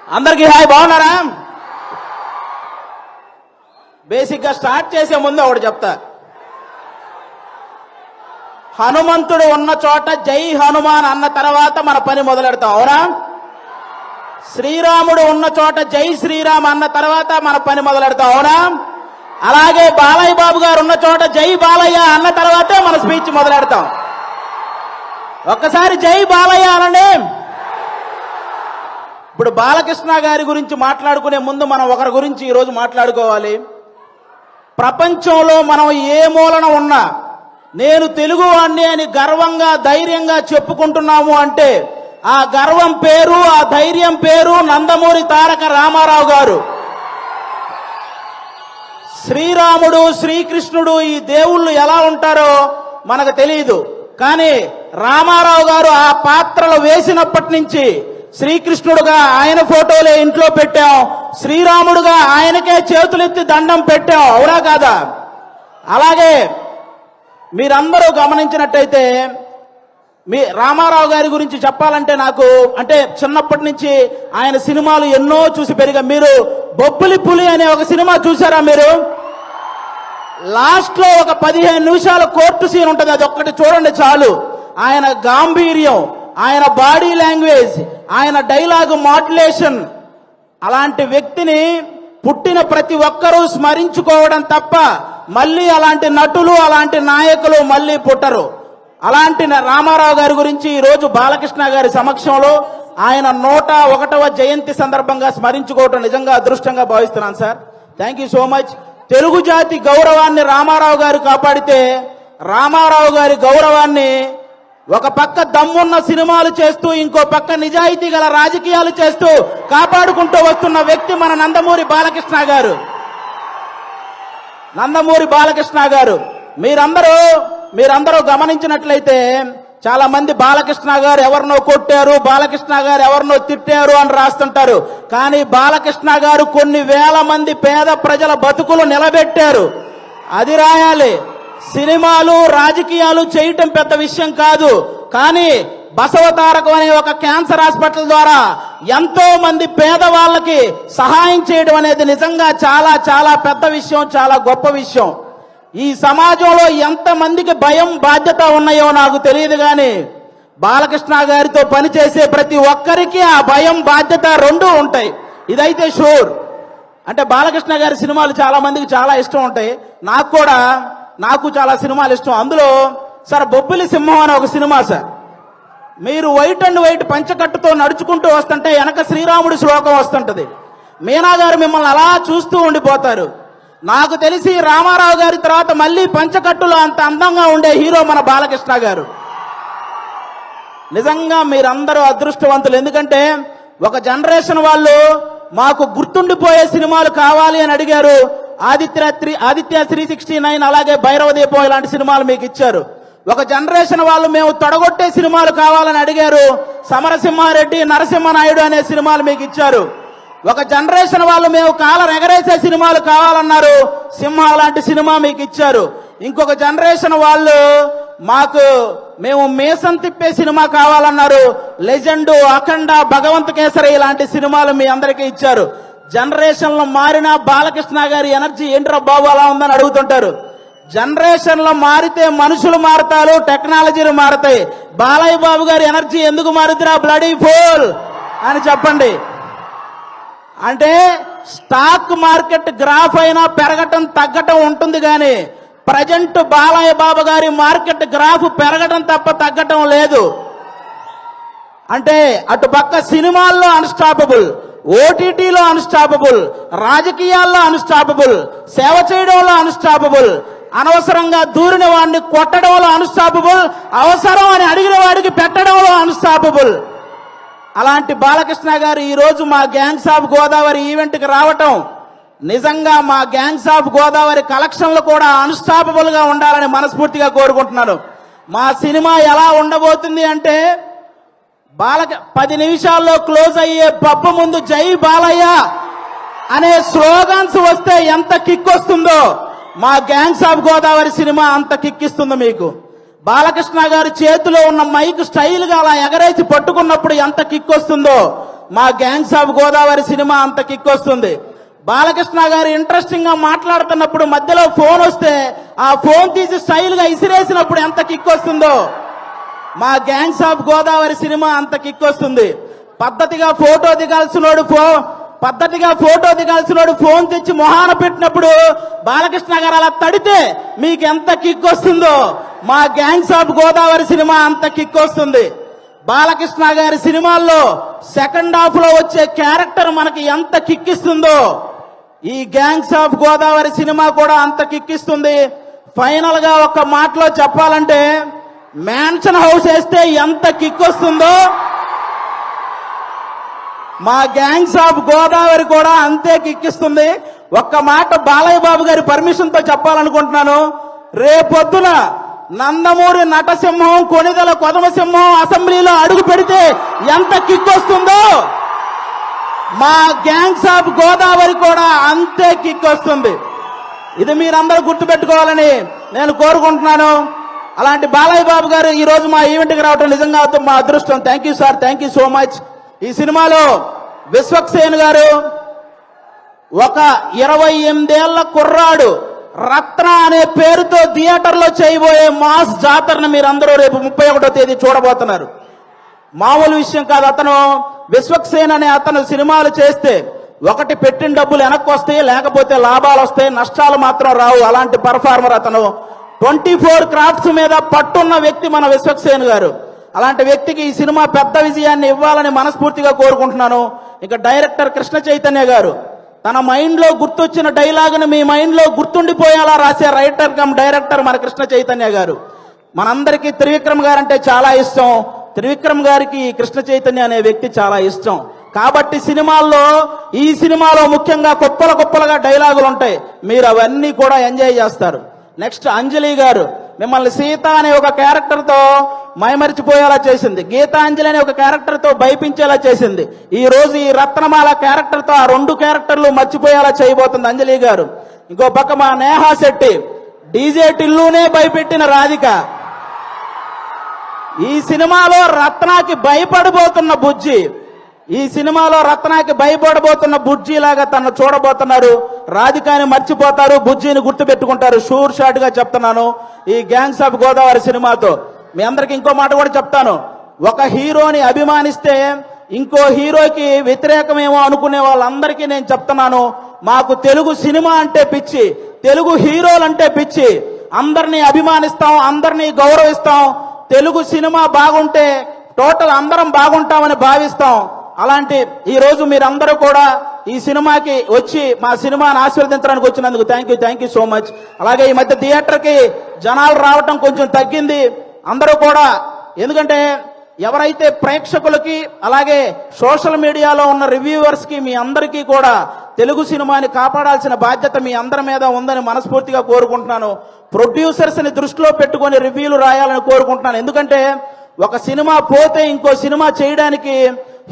అందరికీ హాయ్, బాగున్నారా? బేసిక్ గా స్టార్ట్ చేసే ముందు ఒకటి చెప్తా. హనుమంతుడు ఉన్న చోట జై హనుమాన్ అన్న తర్వాత మన పని మొదలెడతాం, అవునా? శ్రీరాముడు ఉన్న చోట జై శ్రీరామ్ అన్న తర్వాత మన పని మొదలెడతాం, అవునా? అలాగే బాలయ్య బాబు గారు ఉన్న చోట జై బాలయ్య అన్న తర్వాతే మన స్పీచ్ మొదలెడతాం. ఒక్కసారి జై బాలయ్య అనండి. ఇప్పుడు బాలకృష్ణ గారి గురించి మాట్లాడుకునే ముందు మనం ఒకరి గురించి ఈరోజు మాట్లాడుకోవాలి. ప్రపంచంలో మనం ఏ మూలన ఉన్నా నేను తెలుగువాణ్ణి అని గర్వంగా ధైర్యంగా చెప్పుకుంటున్నాము అంటే ఆ గర్వం పేరు, ఆ ధైర్యం పేరు నందమూరి తారక రామారావు గారు. శ్రీరాముడు, శ్రీకృష్ణుడు ఈ దేవుళ్ళు ఎలా ఉంటారో మనకు తెలియదు, కానీ రామారావు గారు ఆ పాత్రలు వేసినప్పటి నుంచి శ్రీకృష్ణుడుగా ఆయన ఫోటోలే ఇంట్లో పెట్టాం, శ్రీరాముడుగా ఆయనకే చేతులెత్తి దండం పెట్టాం, అవునా కాదా? అలాగే మీరందరూ గమనించినట్టయితే మీ రామారావు గారి గురించి చెప్పాలంటే నాకు అంటే చిన్నప్పటి నుంచి ఆయన సినిమాలు ఎన్నో చూసి పెరిగా. మీరు బొబ్బిలి పులి అనే ఒక సినిమా చూసారా? మీరు లాస్ట్ లో ఒక 15 నిమిషాల కోర్టు సీన్ ఉంటుంది, అది ఒక్కటి చూడండి చాలు. ఆయన గాంభీర్యం, ఆయన బాడీ లాంగ్వేజ్, ఆయన డైలాగ్ మాడ్యులేషన్, అలాంటి వ్యక్తిని పుట్టిన ప్రతి ఒక్కరూ స్మరించుకోవడం తప్ప మళ్ళీ అలాంటి నటులు, అలాంటి నాయకులు మళ్ళీ పుట్టరు. అలాంటి రామారావు గారి గురించి ఈరోజు బాలకృష్ణ గారి సమక్షంలో ఆయన 101వ జయంతి సందర్భంగా స్మరించుకోవటం నిజంగా అదృష్టంగా భావిస్తున్నాను sir. Thank you so much. Telugu జాతి గౌరవాన్ని రామారావు గారు కాపాడితే రామారావు గారి గౌరవాన్ని ఒక పక్క దమ్మున్న సినిమాలు చేస్తూ ఇంకో పక్క నిజాయితీ గల రాజకీయాలు చేస్తూ కాపాడుకుంటూ వస్తున్న వ్యక్తి మన నందమూరి బాలకృష్ణ గారు. నందమూరి బాలకృష్ణ గారు మీరందరూ గమనించినట్లయితే చాలా మంది బాలకృష్ణ గారు ఎవరినో కొట్టారు, బాలకృష్ణ గారు ఎవరినో తిట్టారు అని రాస్తుంటారు. కానీ బాలకృష్ణ గారు కొన్ని వేల మంది పేద ప్రజల బతుకులు నిలబెట్టారు, అది రాయాలి. సినిమాలు, రాజకీయాలు చేయటం పెద్ద విషయం కాదు, కానీ బసవతారకం అనే ఒక క్యాన్సర్ హాస్పిటల్ ద్వారా ఎంతో మంది పేదవాళ్ళకి సహాయం చేయడం అనేది నిజంగా చాలా చాలా పెద్ద విషయం, చాలా గొప్ప విషయం. ఈ సమాజంలో ఎంతమందికి భయం, బాధ్యత ఉన్నాయో నాకు తెలియదు, కానీ బాలకృష్ణ గారితో పనిచేసే ప్రతి ఒక్కరికి ఆ భయం, బాధ్యత రెండూ ఉంటాయి, ఇదైతే షూర్. అంటే బాలకృష్ణ గారి సినిమాలు చాలా మందికి చాలా ఇష్టం ఉంటాయి, నాకు చాలా సినిమాలు ఇష్టం. అందులో సార్ బొబ్బిలి సింహం అనే ఒక సినిమా సార్. మీరు వైట్ అండ్ వైట్ పంచకట్టుతో నడుచుకుంటూ వస్తుంటే వెనక శ్రీరాముడి శ్లోకం వస్తుంటది. మీనా గారు మిమ్మల్ని అలా చూస్తూ ఉండిపోతారు. నాకు తెలిసి రామారావు గారి తర్వాత మళ్ళీ పంచకట్టులో అంత అందంగా ఉండే హీరో మన బాలకృష్ణ గారు. నిజంగా మీరందరూ అదృష్టవంతులు, ఎందుకంటే ఒక జనరేషన్ వాళ్ళు మాకు గుర్తుండిపోయే సినిమాలు కావాలి అని అడిగారు. ఆదిత్య 369 అలాగే భైరవ దీపం ఇలాంటి సినిమాలు మీకు ఇచ్చారు. ఒక జనరేషన్ వాళ్ళు మేము తొడగొట్టే సినిమాలు కావాలని అడిగారు. సమరసింహారెడ్డి, నరసింహనాయుడు అనే సినిమాలు మీకు ఇచ్చారు. ఒక జనరేషన్ వాళ్ళు మేము కాలర్ ఎగరేసే సినిమాలు కావాలన్నారు, సింహ లాంటి సినిమా మీకు ఇచ్చారు. ఇంకొక జనరేషన్ వాళ్ళు మేము మేసం తిప్పే సినిమా కావాలన్నారు, లెజెండ్, అఖండ, భగవంత్ కేసరి ఇలాంటి సినిమాలు మీ అందరికీ ఇచ్చారు. జనరేషన్లో మారిన బాలకృష్ణ గారి ఎనర్జీ ఏంట్రా బాబు అలా ఉందని అడుగుతుంటారు. జనరేషన్లో మారితే మనుషులు మారుతారు, టెక్నాలజీలు మారుతాయి. బాలయ్య బాబు గారి ఎనర్జీ ఎందుకు మారుతురా బ్లడీ ఫూల్ అని చెప్పండి. అంటే స్టాక్ మార్కెట్ గ్రాఫ్ అయినా పెరగటం తగ్గటం ఉంటుంది, కానీ ప్రజెంట్ బాలయ్య బాబు గారి మార్కెట్ గ్రాఫ్ పెరగటం తప్ప తగ్గటం లేదు. అంటే అటు పక్క సినిమాల్లో అన్స్టాపబుల్, ఓటీటీలో అన్స్టాపబుల్, రాజకీయాల్లో అన్స్టాపబుల్, సేవ చేయడంలో అన్స్టాపబుల్, అనవసరంగా దూరిన వాడిని కొట్టడంలో అన్స్టాపబుల్, అవసరం అని అడిగిన వాడికి పెట్టడంలో అన్స్టాపబుల్. అలాంటి బాలకృష్ణ గారు ఈరోజు మా గ్యాంగ్స్ ఆఫ్ గోదావరి ఈవెంట్కి రావటం నిజంగా మా గ్యాంగ్స్ ఆఫ్ గోదావరి కలెక్షన్లు కూడా అన్స్టాపబుల్ గా ఉండాలని మనస్ఫూర్తిగా కోరుకుంటున్నాను. మా సినిమా ఎలా ఉండబోతుంది అంటే 10 నిమిషాల్లో క్లోజ్ అయ్యే పబ్బు ముందు జై బాలయ్య అనే స్లోగన్స్ వస్తే ఎంత కిక్ వస్తుందో మా గ్యాంగ్స్ ఆఫ్ గోదావరి సినిమా అంత కిక్ ఇస్తుంది మీకు. బాలకృష్ణ గారి చేతిలో ఉన్న మైక్ స్టైల్ గా అలా ఎగరేసి పట్టుకున్నప్పుడు ఎంత కిక్ వస్తుందో మా గ్యాంగ్స్ ఆఫ్ గోదావరి సినిమా అంత కిక్ వస్తుంది. బాలకృష్ణ గారు ఇంట్రెస్టింగ్ గా మాట్లాడుతున్నప్పుడు మధ్యలో ఫోన్ వస్తే ఆ ఫోన్ తీసి స్టైల్ గా ఇసిరేసినప్పుడు ఎంత కిక్ వస్తుందో మా గ్యాంగ్స్ ఆఫ్ గోదావరి సినిమా అంత కిక్ వస్తుంది. పద్ధతిగా ఫోటో దిగాల్సినోడు ఫోన్ తెచ్చి మొహాన పెట్టినప్పుడు బాలకృష్ణ గారు అలా తడితే మీకు ఎంత కిక్ వస్తుందో మా గ్యాంగ్స్ ఆఫ్ గోదావరి సినిమా అంత కిక్ వస్తుంది. బాలకృష్ణ గారి సినిమాల్లో సెకండ్ హాఫ్ లో వచ్చే క్యారెక్టర్ మనకి ఎంత కిక్కిస్తుందో ఈ గ్యాంగ్స్ ఆఫ్ గోదావరి సినిమా కూడా అంత కిక్కిస్తుంది. ఫైనల్ గా ఒక మాటలో చెప్పాలంటే మ్యాన్షన్ హౌస్ వేస్తే ఎంత కిక్ వస్తుందో మా గ్యాంగ్స్ ఆఫ్ గోదావరి కూడా అంతే కిక్కిస్తుంది. ఒక్క మాట బాలయ్య బాబు గారి పర్మిషన్ తో చెప్పాలనుకుంటున్నాను. రేపొద్దున నందమూరి నటసింహం, కొణిదెల కొదమసింహం అసెంబ్లీలో అడుగు పెడితే ఎంత కిక్ వస్తుందో మా గ్యాంగ్స్ ఆఫ్ గోదావరి కూడా అంతే కిక్ వస్తుంది. ఇది మీరందరూ గుర్తుపెట్టుకోవాలని నేను కోరుకుంటున్నాను. అలాంటి బాలయ్య బాబు గారు ఈ రోజు మా ఈవెంట్కి రావడం నిజంగా మా అదృష్టం. Thank you sir, thank you so much. ఈ సినిమాలో విశ్వక్సేన్ గారు ఒక 28 ఏళ్ల కుర్రాడు రత్న అనే పేరుతో థియేటర్లో చేయబోయే మాస్ జాతరను మీరందరూ రేపు 31వ తేదీ చూడబోతున్నారు. మామూలు విషయం కాదు. అతను విశ్వక్సేన్ అనే అతను సినిమాలు చేస్తే ఒకటి పెట్టిన డబ్బులు వెనక్కి వస్తాయి, లేకపోతే లాభాలు వస్తాయి, నష్టాలు మాత్రం రావు. అలాంటి పర్ఫార్మర్ అతను. 24 క్రాఫ్ట్స్ మీద పట్టున్న వ్యక్తి మన విశ్వక్సేన్ గారు. అలాంటి వ్యక్తికి ఈ సినిమా పెద్ద విజయాన్ని ఇవ్వాలని మనస్ఫూర్తిగా కోరుకుంటున్నాను. ఇక డైరెక్టర్ కృష్ణ చైతన్య గారు తన మైండ్ లో గుర్తొచ్చిన డైలాగును మీ మైండ్ లో గుర్తుండిపోయేలా రాసే రైటర్ కమ్ డైరెక్టర్ మన కృష్ణ చైతన్య గారు. మనందరికీ త్రివిక్రమ్ గారు అంటే చాలా ఇష్టం. త్రివిక్రమ్ గారికి కృష్ణ చైతన్య అనే వ్యక్తి చాలా ఇష్టం. కాబట్టి ఈ సినిమాలో ముఖ్యంగా కుప్పలుగా డైలాగులు ఉంటాయి. మీరు అవన్నీ కూడా ఎంజాయ్ చేస్తారు. నెక్స్ట్ అంజలి గారు మిమ్మల్ని సీత అనే ఒక క్యారెక్టర్ తో మైమరిచిపోయేలా చేసింది. గీతాంజలి అనే ఒక క్యారెక్టర్ తో భయపించేలా చేసింది. ఈ రోజు ఈ రత్నమాల క్యారెక్టర్ తో ఆ 2 క్యారెక్టర్లు మర్చిపోయేలా చేయబోతుంది అంజలి గారు. ఇంకో పక్క మా నేహా శెట్టి డీజే టిల్లునే భయపెట్టిన రాధిక. ఈ సినిమాలో రత్నాకి భయపడబోతున్న బుజ్జి లాగా తను చూడబోతున్నారు. రాధికాని మర్చిపోతారు, బుజ్జిని గుర్తు పెట్టుకుంటారు. షూర్ షాట్ గా చెప్తున్నాను. ఈ గ్యాంగ్స్ ఆఫ్ గోదావరి సినిమాతో మీ అందరికి ఇంకో మాట కూడా చెప్తాను. ఒక హీరోని అభిమానిస్తే ఇంకో హీరోకి వ్యతిరేకమేమో అనుకునే వాళ్ళందరికీ నేను చెప్తున్నాను, మాకు తెలుగు సినిమా అంటే పిచ్చి, తెలుగు హీరోలంటే పిచ్చి. అందరినీ అభిమానిస్తాం, అందరినీ గౌరవిస్తాం. తెలుగు సినిమా బాగుంటే టోటల్ అందరం బాగుంటామని భావిస్తాం. అలాంటి ఈ రోజు మీరందరూ కూడా ఈ సినిమాకి వచ్చి మా సినిమాని ఆశీర్వదించడానికి వచ్చినందుకు థ్యాంక్ యూ సో మచ్. అలాగే ఈ మధ్య థియేటర్ కి జనాలు రావటం కొంచెం తగ్గింది. అందరూ కూడా ఎందుకంటే ఎవరైతే ప్రేక్షకులకి అలాగే సోషల్ మీడియాలో ఉన్న రివ్యూవర్స్ కి మీ అందరికీ కూడా తెలుగు సినిమాని కాపాడాల్సిన బాధ్యత మీ అందరి మీద ఉందని మనస్ఫూర్తిగా కోరుకుంటున్నాను. ప్రొడ్యూసర్స్ ని దృష్టిలో పెట్టుకొని రివ్యూలు రాయాలని కోరుకుంటున్నాను. ఎందుకంటే ఒక సినిమా పోతే ఇంకో సినిమా చేయడానికి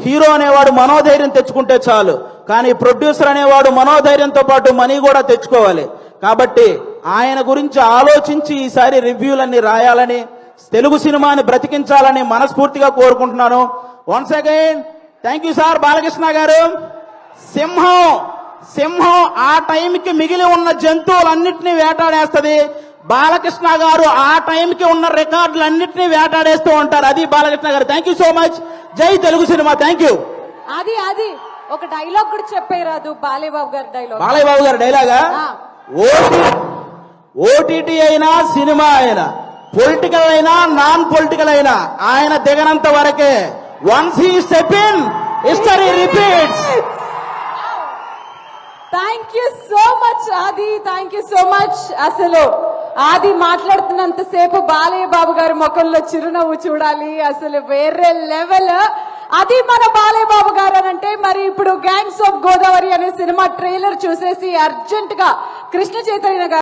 హీరో అనేవాడు మనోధైర్యం తెచ్చుకుంటే చాలు, కానీ ప్రొడ్యూసర్ అనేవాడు మనోధైర్యంతో పాటు మనీ కూడా తెచ్చుకోవాలి. కాబట్టి ఆయన గురించి ఆలోచించి ఈసారి రివ్యూలన్నీ రాయాలని, తెలుగు సినిమాని బ్రతికించాలని మనస్ఫూర్తిగా కోరుకుంటున్నాను. Once again thank you sir. Balakrishna గారు సింహం ఆ టైంకి మిగిలి ఉన్న జంతువులన్నింటినీ వేటాడేస్తుంది. బాలకృష్ణ గారు ఆ టైంకి ఉన్న రికార్డులన్నింటినీ వేటాడేస్తూ ఉంటారు. అది బాలకృష్ణ గారు. Thank you so much. జై తెలుగు సినిమా. Thank you. అది ఒక డైలాగ్ కూడా చెప్పేరాదు బాలయ్య బాబు గారి డైలాగా ఓటీటీ అయినా సినిమా అయినా పొలిటికల్ అయినా నాన్ పొలిటికల్ అయినా ఆయన దిగనంత వరకే. Once he step in history repeats. Thank you so much Aadi. Thank you so much. అసలు ఆది మాట్లాడుతున్నంత సేపు బాలయ్య బాబు గారి ముఖంలో చిరునవ్వు చూడాలి. అసలు వేరే లెవెల్. అది మన బాలయ్య బాబు గారు అనంటే మరి ఇప్పుడు గ్యాంగ్స్ ఆఫ్ గోదావరి అనే సినిమా ట్రైలర్ చూసేసి అర్జెంట్ గా కృష్ణ చైతన్య గారు